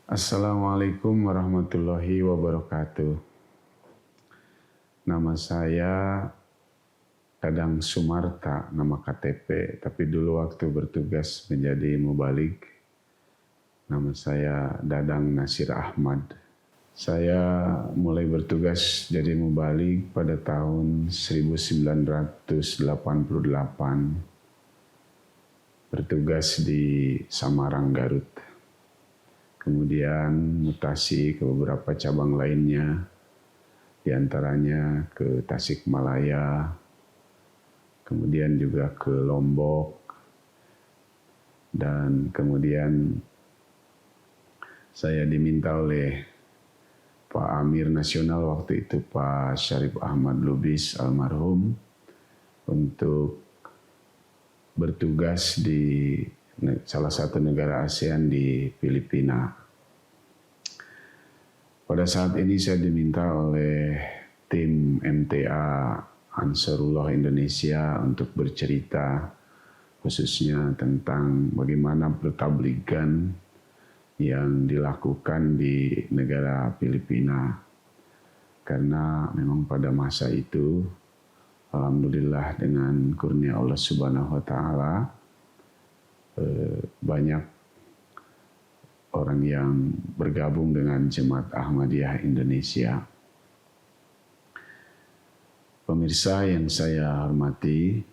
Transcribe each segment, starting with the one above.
Assalamualaikum warahmatullahi wabarakatuh. Nama saya Dadang Sumarta, nama KTP. Tapi dulu waktu bertugas menjadi mubalik, nama saya Dadang Nasir Ahmad. Saya mulai bertugas jadi mubalik pada tahun 1988. Bertugas di Samarang, Garut. Kemudian mutasi ke beberapa cabang lainnya, diantaranya ke Tasikmalaya, kemudian juga ke Lombok, dan kemudian saya diminta oleh Pak Amir Nasional waktu itu, Pak Syarif Ahmad Lubis almarhum, untuk bertugas di salah satu negara ASEAN di Filipina. Pada saat ini saya diminta oleh tim MTA Ansarullah Indonesia untuk bercerita khususnya tentang bagaimana pertabligan yang dilakukan di negara Filipina. Karena memang pada masa itu, alhamdulillah dengan kurnia Allah Subhanahu wa Ta'ala, banyak orang yang bergabung dengan Jemaat Ahmadiyah Indonesia. Pemirsa yang saya hormati,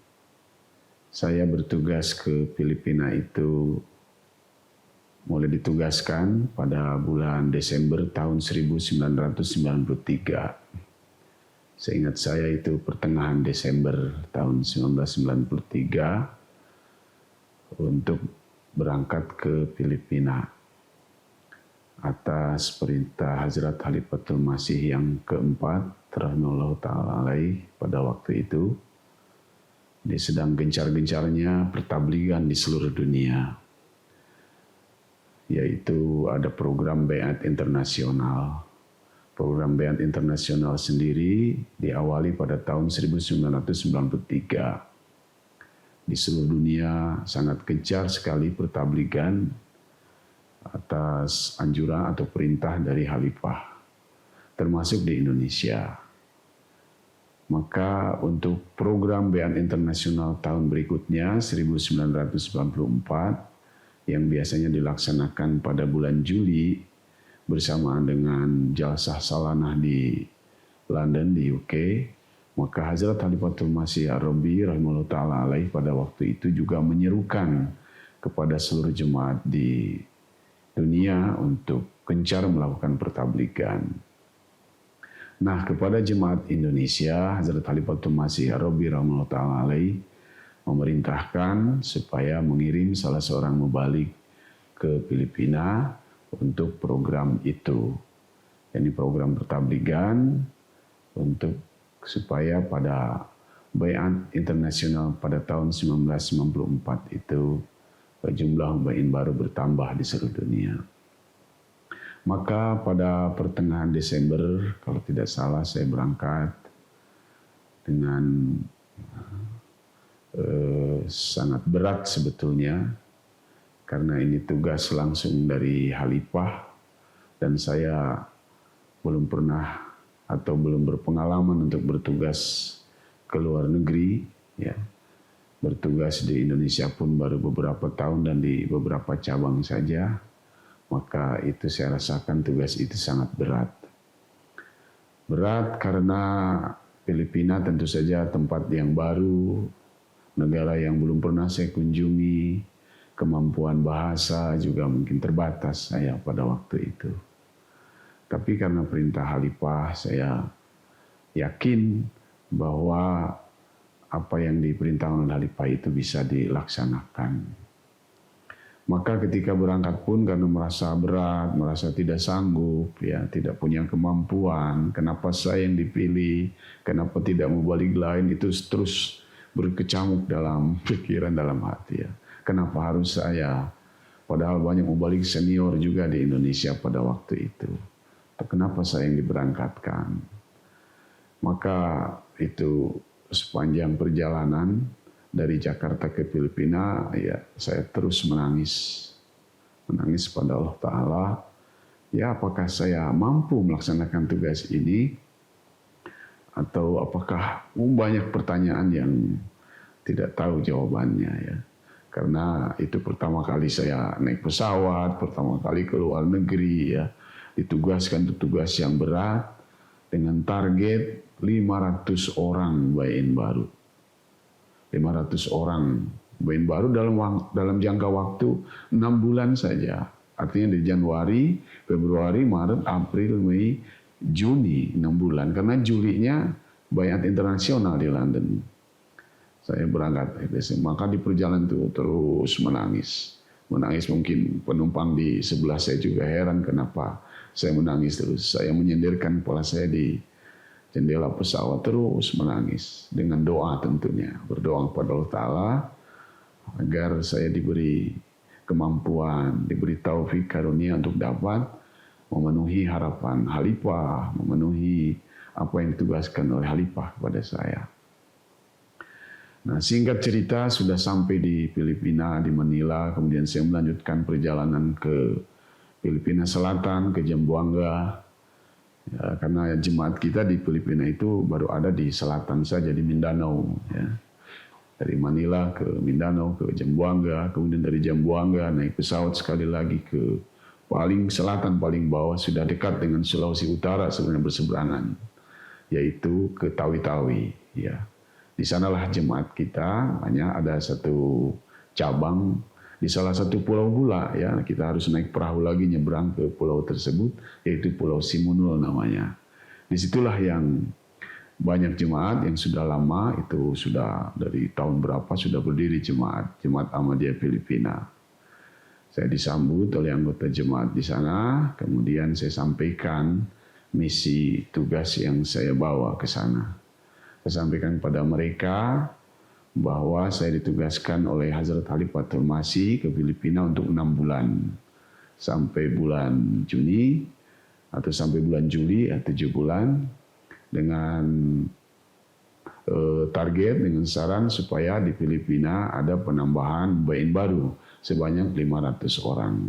saya bertugas ke Filipina itu mulai ditugaskan pada bulan Desember tahun 1993. Seingat saya itu pertengahan Desember tahun 1993 untuk berangkat ke Filipina atas perintah Hazrat Khalifatul Masih yang keempat rahimahullah ta'ala alaih. Pada waktu itu dia sedang gencar-gencarnya pertabligan di seluruh dunia, yaitu ada program Baiat Internasional. Program Baiat Internasional sendiri diawali pada tahun 1993. Di seluruh dunia sangat gencar sekali pertabligan atas anjuran atau perintah dari Khalifah, termasuk di Indonesia. Maka untuk program Baiat Internasional tahun berikutnya 1994 yang biasanya dilaksanakan pada bulan Juli bersamaan dengan Jalsah Salanah di London di UK, maka Hazrat Khalifatul Masih Ar-Rabi rahimahullah ta'ala alaih pada waktu itu juga menyerukan kepada seluruh jemaat di dunia untuk gencar melakukan pertabligan. Nah, kepada jemaat Indonesia, Hazrat Khalifatul Masih Ar-Rabi rahimahullah ta'ala alaih memerintahkan supaya mengirim salah seorang mubalik ke Filipina untuk program itu. Ini program pertabligan untuk supaya pada Baiat Internasional pada tahun 1994 itu jumlah mubain baru bertambah di seluruh dunia. Maka pada pertengahan Desember, kalau tidak salah, saya berangkat dengan sangat berat sebetulnya, karena ini tugas langsung dari Khalifah dan saya belum pernah atau belum berpengalaman untuk bertugas ke luar negeri, ya. Bertugas di Indonesia pun baru beberapa tahun dan di beberapa cabang saja, maka itu saya rasakan tugas itu sangat berat. Berat karena Filipina tentu saja tempat yang baru, negara yang belum pernah saya kunjungi, kemampuan bahasa juga mungkin terbatas saya pada waktu itu. Tapi karena perintah Khalifah, saya yakin bahwa apa yang diperintahkan oleh Khalifah itu bisa dilaksanakan. Maka ketika berangkat pun karena merasa berat, merasa tidak sanggup, ya, tidak punya kemampuan, kenapa saya yang dipilih, kenapa tidak mubalik lain, itu terus berkecamuk dalam pikiran, dalam hati, ya. Kenapa harus saya? Padahal banyak mubalik senior juga di Indonesia pada waktu itu. Kenapa saya yang diberangkatkan? Maka itu sepanjang perjalanan dari Jakarta ke Filipina, ya saya terus menangis pada Allah Ta'ala ya apakah saya mampu melaksanakan tugas ini, atau apakah banyak pertanyaan yang tidak tahu jawabannya ya. Karena itu pertama kali saya naik pesawat, pertama kali ke luar negeri ya, ditugaskan untuk tugas yang berat dengan target 500 orang bayin baru. 500 orang bayin baru dalam jangka waktu 6 bulan saja. Artinya di Januari, Februari, Maret, April, Mei, Juni, 6 bulan. Karena Julinya bayat internasional di London. Saya berangkat, maka di perjalanan itu terus menangis. Menangis, mungkin penumpang di sebelah saya juga heran kenapa saya menangis terus. Saya menyendirkan kepala saya di jendela pesawat terus menangis. Dengan doa tentunya. Berdoa kepada Allah Ta'ala agar saya diberi kemampuan, diberi taufik karunia untuk dapat memenuhi harapan Khalifah, memenuhi apa yang ditugaskan oleh Khalifah kepada saya. Nah, singkat cerita sudah sampai di Filipina, di Manila, kemudian saya melanjutkan perjalanan ke Filipina Selatan, ke Zamboanga. Ya, karena jemaat kita di Filipina itu baru ada di selatan saja, di Mindanao. Ya. Dari Manila ke Mindanao, ke Zamboanga, kemudian dari Zamboanga naik pesawat sekali lagi ke paling selatan, paling bawah, sudah dekat dengan Sulawesi Utara sebenarnya berseberangan, yaitu ke Tawi-Tawi. Ya. Di sanalah jemaat kita, hanya ada satu cabang di salah satu pulau pula. Ya, kita harus naik perahu lagi nyebrang ke pulau tersebut, yaitu Pulau Simunul namanya. Disitulah yang banyak jemaat yang sudah lama, itu sudah dari tahun berapa sudah berdiri jemaat Ahmadiyah Filipina. Saya disambut oleh anggota jemaat di sana, kemudian saya sampaikan misi tugas yang saya bawa ke sana. Saya sampaikan kepada mereka bahwa saya ditugaskan oleh Hazrat Khalifatul Masih ke Filipina untuk 6 bulan. Sampai bulan Juni atau sampai bulan Juli, 7 bulan. Dengan target, dengan saran supaya di Filipina ada penambahan bayin baru sebanyak 500 orang.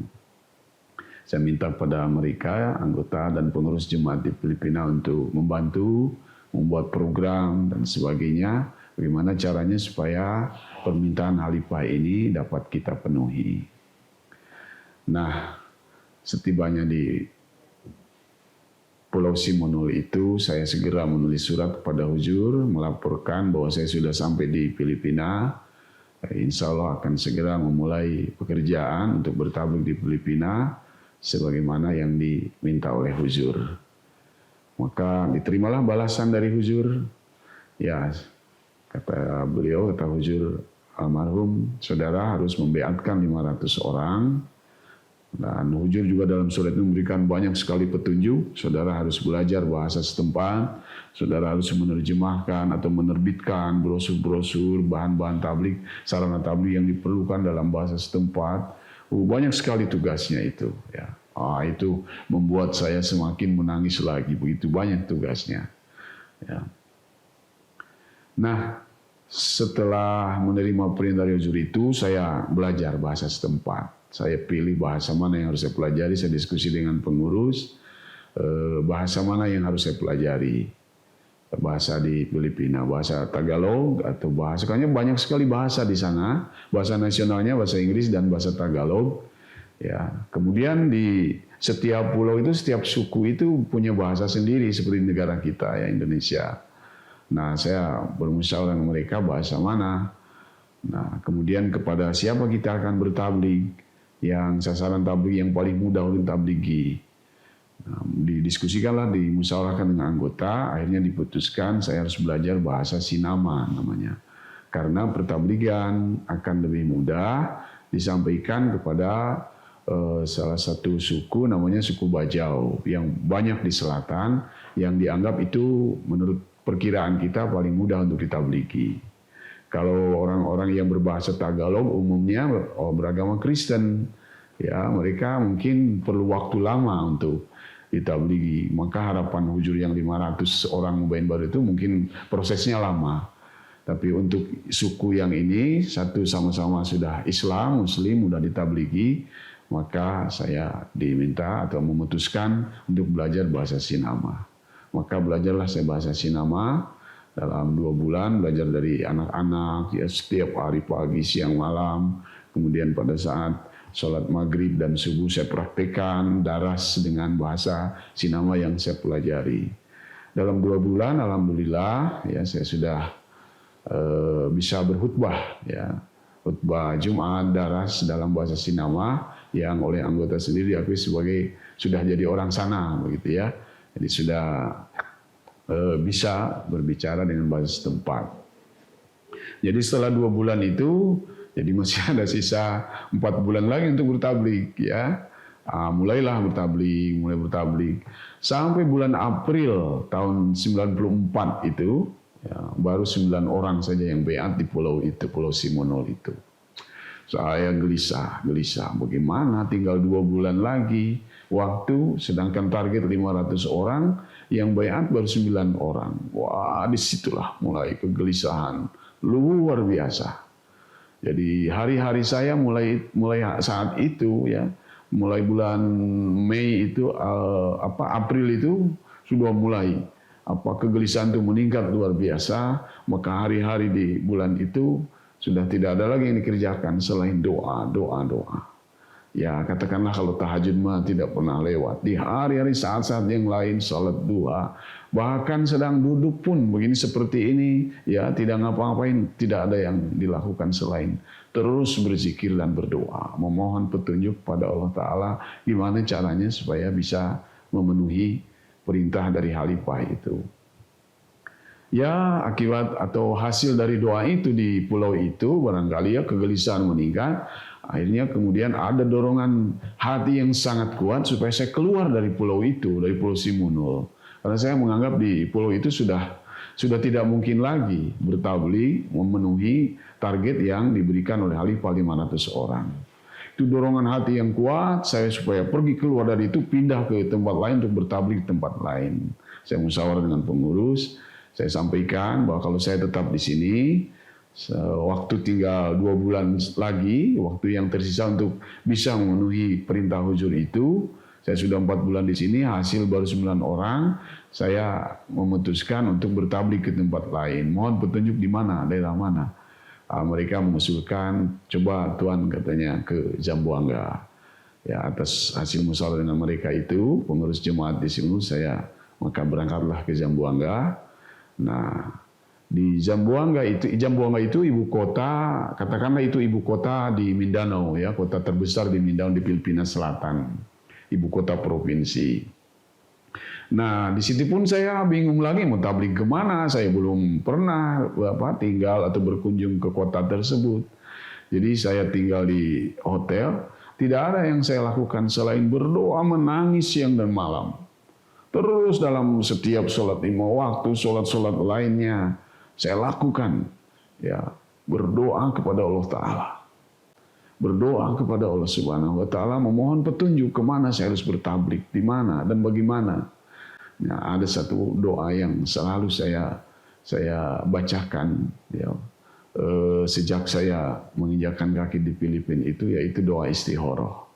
Saya minta pada mereka, anggota dan pengurus jemaat di Filipina untuk membantu membuat program dan sebagainya, bagaimana caranya supaya permintaan Khalifah ini dapat kita penuhi. Nah, setibanya di Pulau Simunul itu, saya segera menulis surat kepada Huzur, melaporkan bahwa saya sudah sampai di Filipina. Insya Allah akan segera memulai pekerjaan untuk bertablik di Filipina, sebagaimana yang diminta oleh Huzur. Maka diterimalah balasan dari Huzur. Ya, kata beliau, kata Huzur almarhum, saudara harus membeatkan 500 orang. Dan Huzur juga dalam surat itu memberikan banyak sekali petunjuk. Saudara harus belajar bahasa setempat. Saudara harus menerjemahkan atau menerbitkan brosur-brosur, bahan-bahan tablik, sarana tablik yang diperlukan dalam bahasa setempat. Banyak sekali tugasnya itu. Ya. Itu membuat saya semakin menangis lagi, begitu banyak tugasnya. Ya. Nah, setelah menerima perintah dari Huzur itu, saya belajar bahasa setempat. Saya pilih bahasa mana yang harus saya pelajari, saya diskusi dengan pengurus, bahasa mana yang harus saya pelajari. Bahasa di Filipina, bahasa Tagalog atau bahasa, kayaknya banyak sekali bahasa di sana. Bahasa nasionalnya bahasa Inggris dan bahasa Tagalog. Ya, kemudian di setiap pulau itu, setiap suku itu punya bahasa sendiri seperti negara kita ya, Indonesia. Nah, saya bermusyawarah dengan mereka bahasa mana. Nah, kemudian kepada siapa kita akan bertablig, yang sasaran tablig yang paling mudah untuk tabligi. Nah, didiskusikanlah, dimusyawarahkan dengan anggota, akhirnya diputuskan saya harus belajar bahasa Sinama namanya. Karena pertabligan akan lebih mudah disampaikan kepada salah satu suku namanya suku Bajau yang banyak di selatan, yang dianggap itu menurut perkiraan kita paling mudah untuk ditabligi. Kalau orang-orang yang berbahasa Tagalog umumnya beragama Kristen, ya mereka mungkin perlu waktu lama untuk ditabligi. Maka harapan Huzur yang 500 orang bayin baru itu mungkin prosesnya lama. Tapi untuk suku yang ini, satu sama-sama sudah Islam, Muslim, sudah ditabligi, maka saya diminta atau memutuskan untuk belajar bahasa Sinama. Maka belajarlah saya bahasa Sinama dalam 2 bulan, belajar dari anak-anak ya, setiap hari pagi, siang, malam. Kemudian pada saat sholat maghrib dan subuh saya praktekkan daras dengan bahasa Sinama yang saya pelajari. Dalam 2 bulan, alhamdulillah ya saya sudah bisa berkhutbah ya, khutbah Jumat daras dalam bahasa Sinama yang oleh anggota sendiri diakui sebagai sudah jadi orang sana begitu ya. Jadi sudah bisa berbicara dengan bahasa setempat. Jadi setelah 2 bulan itu, jadi masih ada sisa 4 bulan lagi untuk bertablik ya. Mulai bertablik sampai bulan April tahun 94 itu. Ya, baru 9 orang saja yang beat di pulau itu, Pulau Simonol itu. Saya gelisah. Bagaimana tinggal 2 bulan lagi waktu, sedangkan target 500 orang, yang beat baru 9 orang. Wah, disitulah mulai kegelisahan luar biasa. Jadi hari-hari saya mulai saat itu ya, mulai bulan Mei itu, April itu sudah mulai kegelisahan itu meningkat luar biasa. Maka hari-hari di bulan itu sudah tidak ada lagi yang dikerjakan selain doa. Ya katakanlah kalau tahajud mah tidak pernah lewat. Di hari-hari saat-saat yang lain salat duha, bahkan sedang duduk pun begini seperti ini ya, tidak ngapa-ngapain, tidak ada yang dilakukan selain terus berzikir dan berdoa, memohon petunjuk pada Allah Ta'ala gimana caranya supaya bisa memenuhi perintah dari Khalifah itu. Ya, akibat atau hasil dari doa itu di pulau itu, barangkali ya kegelisahan meningkat. Akhirnya kemudian ada dorongan hati yang sangat kuat supaya saya keluar dari pulau itu, dari Pulau Simonol. Karena saya menganggap di pulau itu sudah tidak mungkin lagi bertabligh memenuhi target yang diberikan oleh Khalifah 500 orang. Itu dorongan hati yang kuat saya supaya pergi keluar dari itu, pindah ke tempat lain untuk bertabligh di tempat lain. Saya musyawarah dengan pengurus, saya sampaikan bahwa kalau saya tetap di sini, waktu tinggal 2 bulan lagi, waktu yang tersisa untuk bisa memenuhi perintah hujur itu, saya sudah 4 bulan di sini, hasil baru 9 orang, saya memutuskan untuk bertabligh ke tempat lain. Mohon petunjuk di mana, daerah mana. Mereka mengusulkan, coba Tuan katanya ke Zamboanga. Ya, atas hasil musyawarah dengan mereka itu, pengurus jemaat di sini maka berangkatlah ke Zamboanga. Nah, di Zamboanga itu ibu kota, katakanlah itu ibu kota di Mindanao ya, kota terbesar di Mindanao di Filipina Selatan, ibu kota provinsi. Nah, di situ pun saya bingung lagi mau tabligh kemana. Saya belum pernah tinggal atau berkunjung ke kota tersebut. Jadi saya tinggal di hotel. Tidak ada yang saya lakukan selain berdoa, menangis siang dan malam. Terus dalam setiap sholat 5 waktu, sholat lainnya saya lakukan. Ya, berdoa kepada Allah Ta'ala. Berdoa kepada Allah Subhanahu Wa Ta'ala, memohon petunjuk kemana saya harus bertabligh, di mana dan bagaimana. Nah, ada satu doa yang selalu saya bacakan ya, sejak saya menginjakkan kaki di Filipina itu, yaitu doa istikharah.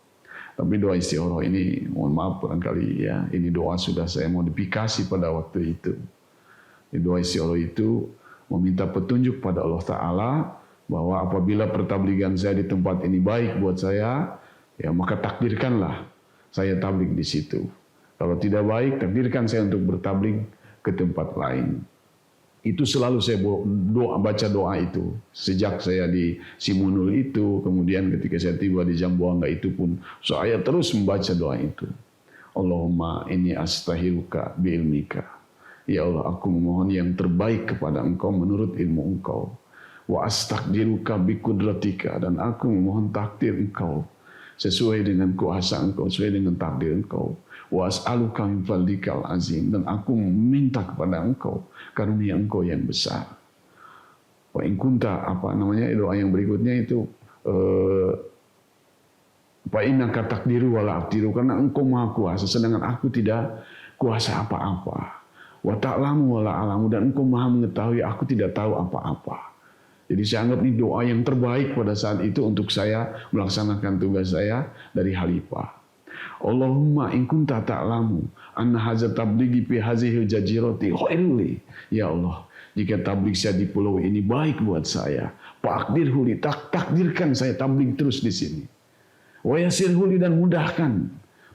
Tapi doa istikharah ini, mohon maaf barangkali ya, ini doa sudah saya modifikasi pada waktu itu. Doa istikharah itu meminta petunjuk pada Allah Ta'ala bahwa apabila pertablighan saya di tempat ini baik buat saya, ya maka takdirkanlah saya tabligh di situ. Kalau tidak baik, takdirkan saya untuk bertabligh ke tempat lain. Itu selalu saya baca doa itu. Sejak saya di Simonol itu, kemudian ketika saya tiba di Zamboanga itu pun, saya terus membaca doa itu. Allahumma inni astahiruka bi'ilmika. Ya Allah, aku memohon yang terbaik kepada Engkau menurut ilmu Engkau. Wa astaqdiruka biqudratika, dan aku memohon takdir Engkau sesuai dengan kuasa Engkau, sesuai dengan takdir Engkau. Wa as'aluka min fadlikal azim, dan aku meminta kepada Engkau karunia Engkau yang besar. Wa in kunta, doa yang berikutnya itu fa innaka taqdiru wa la aqdiru, karena Engkau Maha Kuasa sedangkan aku tidak kuasa apa-apa. Wa ta'lamu wa la a'lamu, dan Engkau Maha mengetahui, aku tidak tahu apa-apa. Jadi saya anggap ini doa yang terbaik pada saat itu untuk saya melaksanakan tugas saya dari Khalifah. Allahumma in kunta ta'lamu anna hadza tablighi fi hadhihi jazirati khairul. Ya Allah, jika tabligh saya di pulau ini baik buat saya, faqdirhu li, takdirkan saya tabligh terus di sini. Wa yassirhu li, dan mudahkan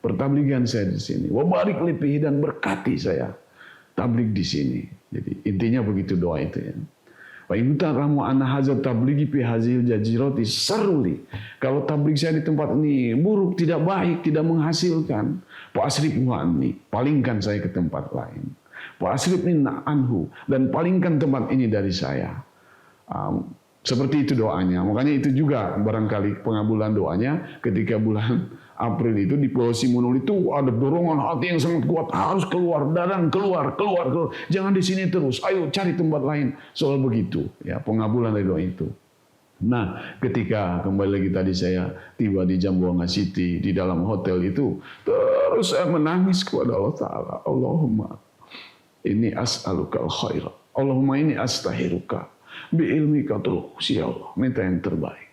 pertabligan saya di sini. Wa barik li fihi, dan berkati saya tabligh di sini. Jadi intinya begitu doa itu ya. Wa in ta'lamu anna hadza tablighi fi hadhil jazirati saruli. Kalau tabligh saya di tempat ini buruk, tidak baik, tidak menghasilkan, fa asrifhu anni, palingkan saya ke tempat lain. Fa asrifni anhu, dan palingkan tempat ini dari saya. Seperti itu doanya. Makanya itu juga barangkali pengabulan doanya ketika bulan April itu di Pulau Simonul itu ada dorongan hati yang sangat kuat, harus keluar, Dadang keluar. Jangan di sini terus, ayo cari tempat lain. Soal begitu, ya pengabulan dari doa itu. Nah, ketika kembali lagi tadi saya tiba di Zamboanga City di dalam hotel itu, terus saya menangis kepada Allah Taala. Allahumma ini as'alukal khair. Allahumma ini astahiruka bi ilmika, terus ya Allah, minta yang terbaik.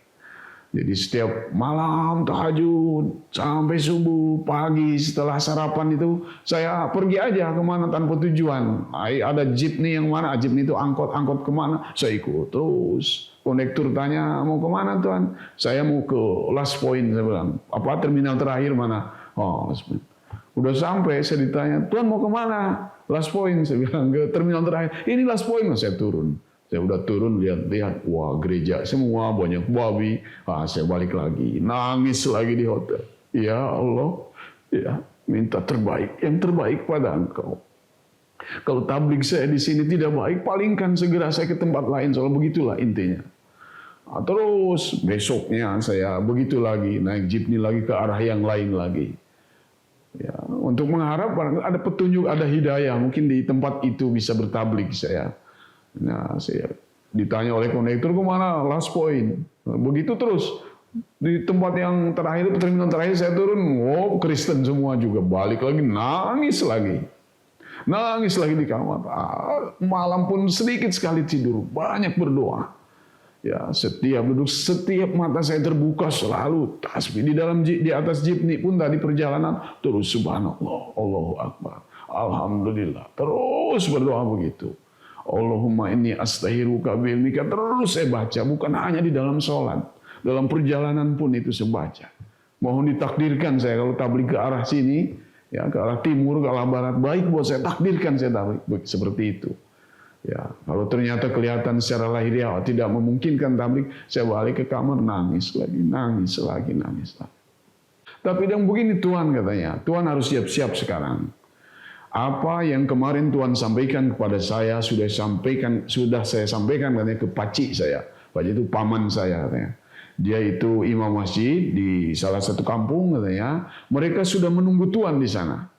Jadi setiap malam tahajud sampai subuh, pagi setelah sarapan itu saya pergi aja kemana tanpa tujuan. Ada jeepney yang mana, jeepney itu angkot kemana, saya ikut terus. Kondektur tanya mau kemana Tuan? Saya mau ke Last Point, saya bilang. Apa terminal terakhir mana? Oh, Last Point. Udah sampai saya ditanya, Tuan mau kemana? Last Point, saya bilang ke terminal terakhir. Ini Last Point, saya turun. Saya udah turun, lihat, wah gereja semua, banyak babi. Saya balik lagi, nangis lagi di hotel. Ya Allah, ya minta terbaik, yang terbaik pada Engkau. Kalau tabligh saya di sini tidak baik, palingkan segera saya ke tempat lain. Soal begitulah intinya. Terus besoknya saya begitu lagi, naik jeepney lagi ke arah yang lain lagi. Ya, untuk mengharap ada petunjuk, ada hidayah, mungkin di tempat itu bisa bertabligh saya. Nah, saya ditanya oleh kondektur kemana, Last Point. Begitu terus di tempat yang terakhir, terminal terakhir saya turun, Kristen semua juga, balik lagi, nangis lagi di kamar. Malam pun sedikit sekali tidur, banyak berdoa. Ya, setiap duduk, setiap mata saya terbuka selalu tasbih di atas jeepney pun tadi perjalanan terus subhanallah, Allahu Akbar, alhamdulillah, terus berdoa begitu. Allahumma inni astahiruka bi'ilmika, terus saya baca, bukan hanya di dalam sholat, dalam perjalanan pun itu saya baca. Mohon ditakdirkan saya kalau tabligh ke arah sini, ya ke arah timur, ke arah barat, baik buat saya, takdirkan saya tabligh seperti itu. Ya, kalau ternyata kelihatan secara lahiriah tidak memungkinkan tabligh, saya balik ke kamar nangis lagi. Tapi yang begini Tuhan katanya, Tuhan harus siap-siap sekarang. Apa yang kemarin Tuhan sampaikan kepada saya sudah saya sampaikan katanya ke pakcik saya. Pakcik itu paman saya katanya. Dia itu imam masjid di salah satu kampung katanya. Mereka sudah menunggu Tuhan di sana.